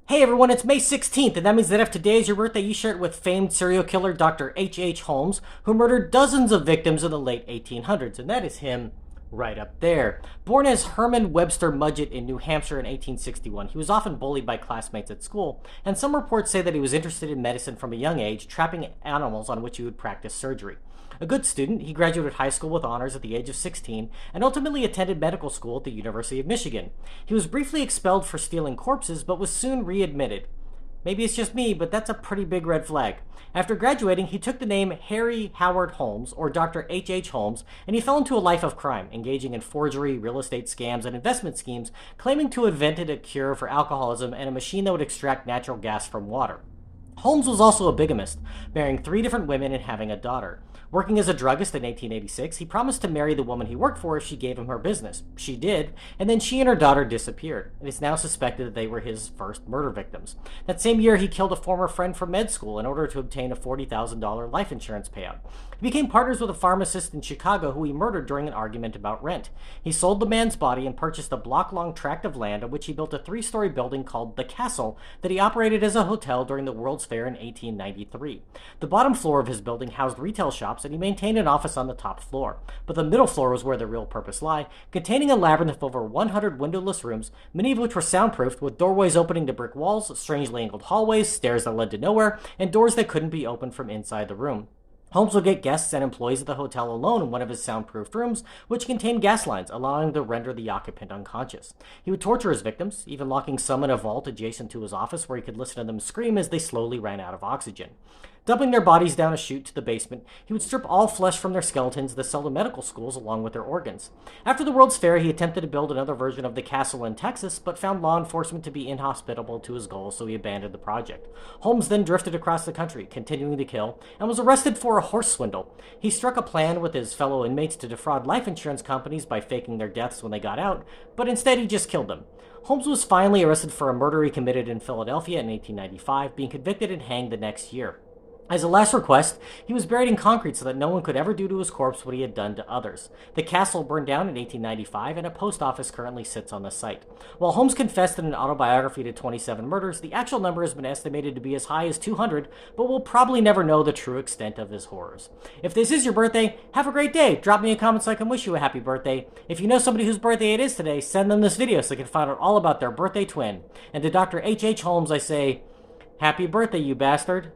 Hey everyone, it's May 16th, and that means that if today is your birthday, you share it with famed serial killer Dr. H Holmes, who murdered dozens of victims in the late 1800s, and that is him right up there. Born as Herman Webster Mudgett in New Hampshire in 1861, he was often bullied by classmates at school, and some reports say that he was interested in medicine from a young age, trapping animals on which he would practice surgery. A good student, he graduated high school with honors at the age of 16 and ultimately attended medical school at the University of Michigan. He was briefly expelled for stealing corpses, but was soon readmitted. Maybe it's just me, but that's a pretty big red flag. After graduating, he took the name Harry Howard Holmes, or Dr. H Holmes, and he fell into a life of crime, engaging in forgery, real estate scams, and investment schemes, claiming to have invented a cure for alcoholism and a machine that would extract natural gas from water. Holmes was also a bigamist, marrying 3 different women and having a daughter. Working as a druggist in 1886, he promised to marry the woman he worked for if she gave him her business. She did, and then she and her daughter disappeared. It is now suspected that they were his first murder victims. That same year, he killed a former friend from med school in order to obtain a $40,000 life insurance payout. He became partners with a pharmacist in Chicago who he murdered during an argument about rent. He sold the man's body and purchased a block-long tract of land on which he built a 3-story building called the Castle that he operated as a hotel during the World's Fair in 1893. The bottom floor of his building housed retail shops, and he maintained an office on the top floor. But the middle floor was where the real purpose lay, containing a labyrinth of over 100 windowless rooms, many of which were soundproofed, with doorways opening to brick walls, strangely angled hallways, stairs that led to nowhere, and doors that couldn't be opened from inside the room. Holmes would get guests and employees at the hotel alone in one of his soundproofed rooms, which contained gas lines, allowing him to render the occupant unconscious. He would torture his victims, even locking some in a vault adjacent to his office where he could listen to them scream as they slowly ran out of oxygen. Dumping their bodies down a chute to the basement, he would strip all flesh from their skeletons to sell to medical schools along with their organs. After the World's Fair, he attempted to build another version of the castle in Texas, but found law enforcement to be inhospitable to his goals, so he abandoned the project. Holmes then drifted across the country, continuing to kill, and was arrested for a horse swindle. He struck a plan with his fellow inmates to defraud life insurance companies by faking their deaths when they got out, but instead he just killed them. Holmes was finally arrested for a murder he committed in Philadelphia in 1895, being convicted and hanged the next year. As a last request, he was buried in concrete so that no one could ever do to his corpse what he had done to others. The castle burned down in 1895, and a post office currently sits on the site. While Holmes confessed in an autobiography to 27 murders, the actual number has been estimated to be as high as 200, but we'll probably never know the true extent of his horrors. If this is your birthday, have a great day. Drop me a comment so I can wish you a happy birthday. If you know somebody whose birthday it is today, send them this video so they can find out all about their birthday twin. And to Dr. H Holmes, I say, happy birthday, you bastard.